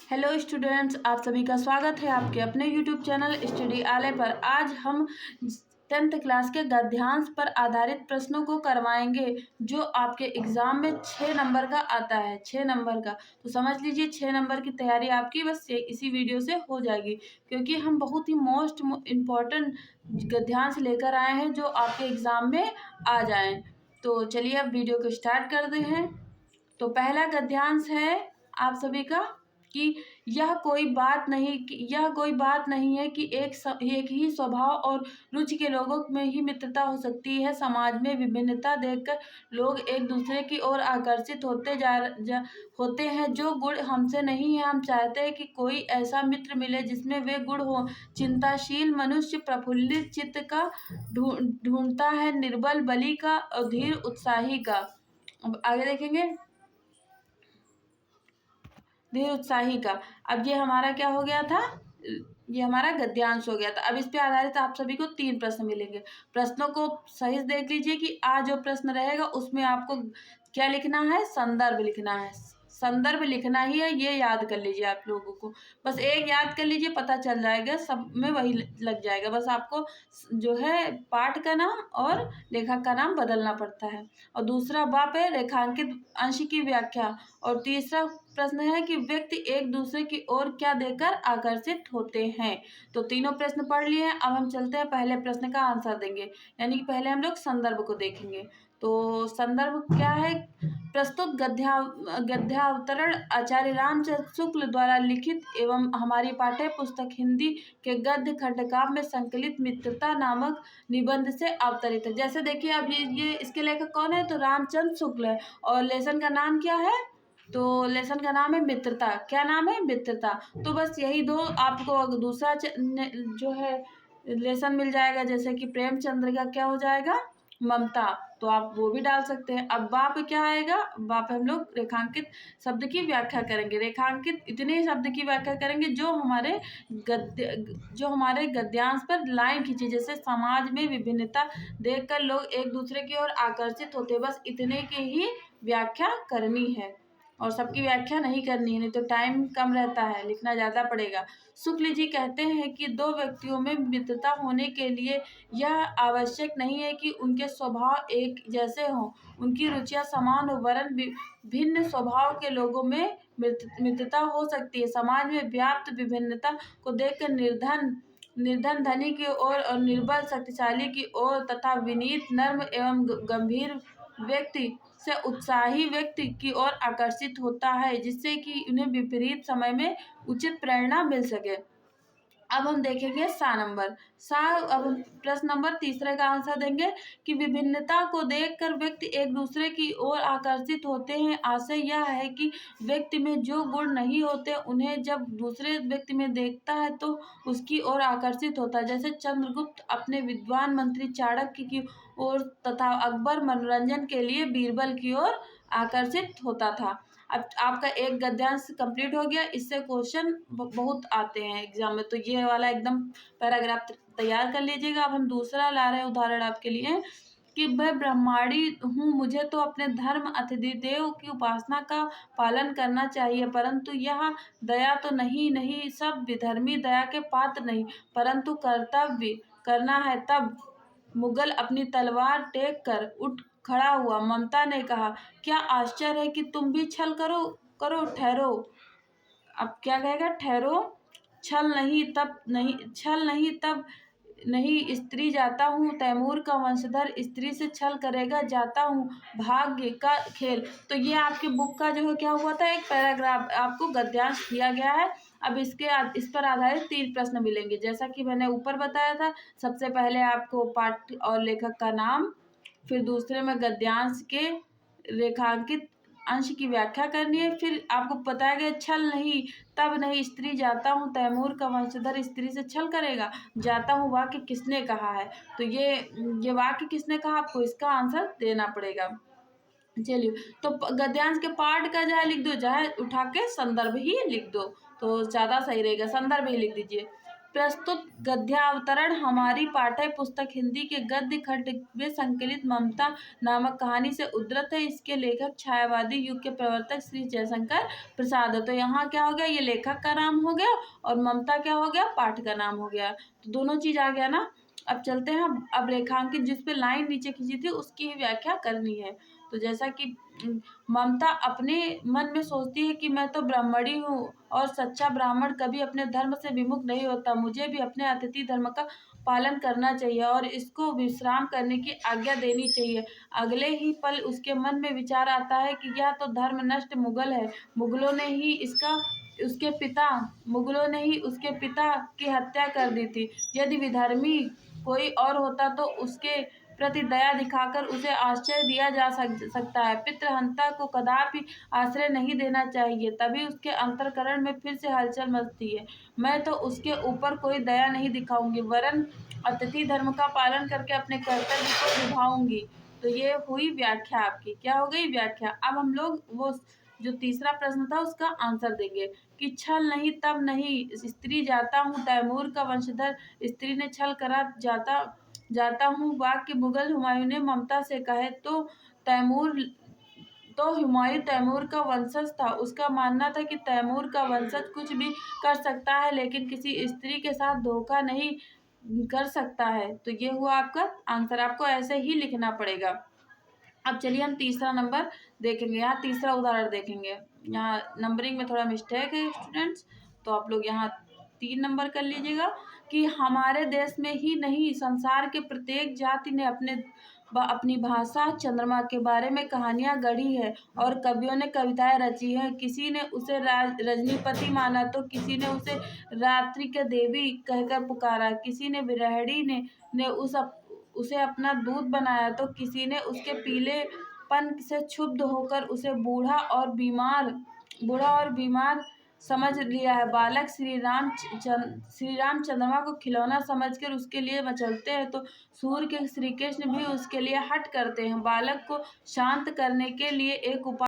Hello students, आप सभी का स्वागत है आपके अपने यूट्यूब चैनल स्टडी आलय पर। आज हम 10th क्लास के गद्यांश पर आधारित प्रश्नों को करवाएंगे जो आपके एग्जाम में 6 नंबर का आता है। 6 नंबर का तो समझ लीजिए 6 नंबर की तैयारी आपकी बस इसी वीडियो से हो जाएगी, क्योंकि हम बहुत ही मोस्ट इम्पॉर्टेंट गद्यांश लेकर आए हैं जो आपके एग्जाम में आ जाएं। तो चलिए अब वीडियो को स्टार्ट करते हैं। तो पहला गद्यांश है आप सभी का कि यह कोई बात नहीं है कि एक ही स्वभाव और रुचि के लोगों में ही मित्रता हो सकती है। समाज में विभिन्नता देखकर लोग एक दूसरे की ओर आकर्षित होते हैं। जो गुण हमसे नहीं है, हम चाहते हैं कि कोई ऐसा मित्र मिले जिसमें वे गुण हो। चिंताशील मनुष्य प्रफुल्लित चित्त का ढूंढता है, निर्बल बलि का और धीर उत्साही का। अब आगे देखेंगे, धीर उत्साही का। अब ये हमारा क्या हो गया था, ये हमारा गद्यांश हो गया था। अब इस पे आधारित आप सभी को 3 प्रश्न मिलेंगे। प्रश्नों को सही से देख लीजिए कि आज जो प्रश्न रहेगा उसमें आपको क्या लिखना है, संदर्भ लिखना है। संदर्भ लिखना ही है, ये याद कर लीजिए आप लोगों को। बस एक याद कर लीजिए, पता चल जाएगा, सब में वही लग जाएगा। बस आपको जो है पाठ का नाम और लेखक का नाम बदलना पड़ता है। और दूसरा बा पे रेखांकित अंश की व्याख्या। और तीसरा प्रश्न है कि व्यक्ति एक दूसरे की ओर क्या देखकर आकर्षित होते हैं। तो तीनों प्रश्न पढ़ लिए हैं। अब हम चलते हैं पहले प्रश्न का आंसर देंगे, यानी कि पहले हम लोग संदर्भ को देखेंगे। तो संदर्भ क्या है, प्रस्तुत गद्यावतरण आचार्य रामचंद्र शुक्ल द्वारा लिखित एवं हमारी पाठ्य पुस्तक हिंदी के गद्य खंडकाव्य में संकलित मित्रता नामक निबंध से अवतरित है। जैसे देखिए अब ये इसके लेखक कौन है, तो रामचंद्र शुक्ल है। और लेसन का नाम क्या है, तो लेसन का नाम है मित्रता। क्या नाम है, मित्रता। तो बस यही दो आपको दूसरा जो है लेसन मिल जाएगा, जैसे कि प्रेमचंद्र का क्या हो जाएगा, ममता। तो आप वो भी डाल सकते हैं। अब बाप क्या आएगा, बाप हम लोग रेखांकित शब्द की व्याख्या करेंगे। रेखांकित इतने शब्द की व्याख्या करेंगे जो हमारे गद्यांश पर लाइन खींचे। जैसे समाज में विभिन्नता देखकर लोग एक दूसरे की ओर आकर्षित होते, बस इतने की ही व्याख्या करनी है और सबकी व्याख्या नहीं करनी है, नहीं तो टाइम कम रहता है, लिखना ज़्यादा पड़ेगा। शुक्ल जी कहते हैं कि दो व्यक्तियों में मित्रता होने के लिए यह आवश्यक नहीं है कि उनके स्वभाव एक जैसे हों, उनकी रुचियां समान हो, वरन भिन्न स्वभाव के लोगों में मित्रता हो सकती है। समाज में व्याप्त विभिन्नता को देखकर निर्धन धनी की ओर और निर्बल शक्तिशाली की ओर तथा विनीत नर्म एवं गंभीर व्यक्ति से उत्साही व्यक्ति की ओर आकर्षित होता है, जिससे कि उन्हें विपरीत समय में उचित प्रेरणा मिल सके। अब हम देखेंगे अब हम प्रश्न नंबर तीसरे का आंसर देंगे कि विभिन्नता को देखकर व्यक्ति एक दूसरे की ओर आकर्षित होते हैं। आशय यह है कि व्यक्ति में जो गुण नहीं होते उन्हें जब दूसरे व्यक्ति में देखता है तो उसकी ओर आकर्षित होता है। जैसे चंद्रगुप्त अपने विद्वान मंत्री चाणक्य की ओर तथा अकबर मनोरंजन के लिए बीरबल की ओर आकर्षित होता था। अब आपका एक गद्यांश कंप्लीट हो गया। इससे क्वेश्चन बहुत आते हैं एग्जाम में, तो ये वाला एकदम पैराग्राफ तैयार कर लीजिएगा। अब हम दूसरा ला रहे हैं उदाहरण आपके लिए कि मैं ब्रह्मांडी हूँ, मुझे तो अपने धर्म अतिथिदेव की उपासना का पालन करना चाहिए, परंतु यह दया तो नहीं सब विधर्मी दया के पात्र नहीं, परंतु कर्तव्य करना है। तब मुगल अपनी तलवार टेक कर उठ खड़ा हुआ। ममता ने कहा, क्या आश्चर्य है कि तुम भी छल करो ठहरो। अब क्या कहेगा, ठहरो, छल नहीं तब नहीं स्त्री जाता हूँ, तैमूर का वंशधर स्त्री से छल करेगा, जाता हूँ भाग्य का खेल। तो ये आपकी बुक का जो है क्या हुआ था, एक पैराग्राफ आपको गद्यांश दिया गया है। अब इस पर आधारित 3 प्रश्न मिलेंगे। जैसा कि मैंने ऊपर बताया था, सबसे पहले आपको पाठ और लेखक का नाम, फिर दूसरे में गद्यांश के रेखांकित अंश की व्याख्या करनी है। फिर आपको बताया गया छल नहीं तब नहीं स्त्री जाता हूँ, तैमूर का वंशधर स्त्री से छल करेगा, जाता हूँ वाक्य किसने कहा है। तो ये वाक्य किसने कहा, आपको इसका आंसर देना पड़ेगा। चलिए, तो गद्यांश के पाठ का चाहे लिख दो, चाहे उठा के संदर्भ ही लिख दो, तो ज़्यादा सही रहेगा। संदर्भ ही लिख दीजिए। प्रस्तुत गद्यावतरण हमारी पाठ्य पुस्तक हिंदी के गद्य खंड में संकलित ममता नामक कहानी से उद्धृत है। इसके लेखक छायावादी युग के प्रवर्तक श्री जयशंकर प्रसाद है। तो यहाँ क्या हो गया, ये लेखक का नाम हो गया और ममता क्या हो गया, पाठ का नाम हो गया। तो दोनों चीज आ गया ना। अब चलते हैं, अब रेखांकित जिस पे लाइन नीचे खींची थी उसकी ही व्याख्या करनी है। तो जैसा कि ममता अपने मन में सोचती है कि मैं तो ब्राह्मणी हूँ और सच्चा ब्राह्मण कभी अपने धर्म से विमुख नहीं होता। मुझे भी अपने अतिथि धर्म का पालन करना चाहिए और इसको विश्राम करने की आज्ञा देनी चाहिए। अगले ही पल उसके मन में विचार आता है कि यह तो धर्म नष्ट मुगल है। मुगलों ने ही उसके पिता की हत्या कर दी थी। यदि विधर्मी कोई और होता तो उसके प्रति दया दिखाकर उसे आश्रय दिया जा सकता है। पितृहंता को कदापि आश्रय नहीं देना चाहिए, तभी उसके अंतःकरण में फिर से हलचल मचती है। मैं तो उसके ऊपर कोई दया नहीं दिखाऊंगी, वरन अतिथि धर्म का पालन करके अपने कर्तव्य को निभाऊंगी। तो ये हुई व्याख्या आपकी, क्या हो गई, व्याख्या। अब हम लोग वो जो तीसरा प्रश्न था उसका आंसर देंगे कि छल नहीं तब नहीं, स्त्री जाता हूँ तैमूर का वंशधर, स्त्री ने छल करा जाता हूँ। वाक्य मुगल हुमायूं ने ममता से कहे तो हुमायूं तैमूर का वंशज था। उसका मानना था कि तैमूर का वंशज कुछ भी कर सकता है लेकिन किसी स्त्री के साथ धोखा नहीं कर सकता है। तो ये हुआ आपका आंसर, आपको ऐसे ही लिखना पड़ेगा। अब चलिए हम तीसरा नंबर देखेंगे, यहाँ तीसरा उदाहरण देखेंगे। यहाँ नंबरिंग में थोड़ा मिस्टेक है स्टूडेंट्स, तो आप लोग यहाँ 3 नंबर कर लीजिएगा कि हमारे देश में ही नहीं संसार के प्रत्येक जाति ने अपनी भाषा चंद्रमा के बारे में कहानियां गढ़ी है और कवियों ने कविताएं रची है। किसी ने उसे रजनीपति माना तो किसी ने उसे रात्रि के देवी कहकर पुकारा, किसी ने विरहणी ने उसे अपना दूत बनाया तो किसी ने उसके पीलेपन से क्षुब्ध होकर उसे बूढ़ा और बीमार समझ लिया है। बालक श्री राम चंद्रमा को खिलौना समझकर उसके लिए मचलते हैं तो सूर्य के श्री कृष्ण भी उसके लिए हट करते हैं। बालक को शांत करने के लिए एक उपाय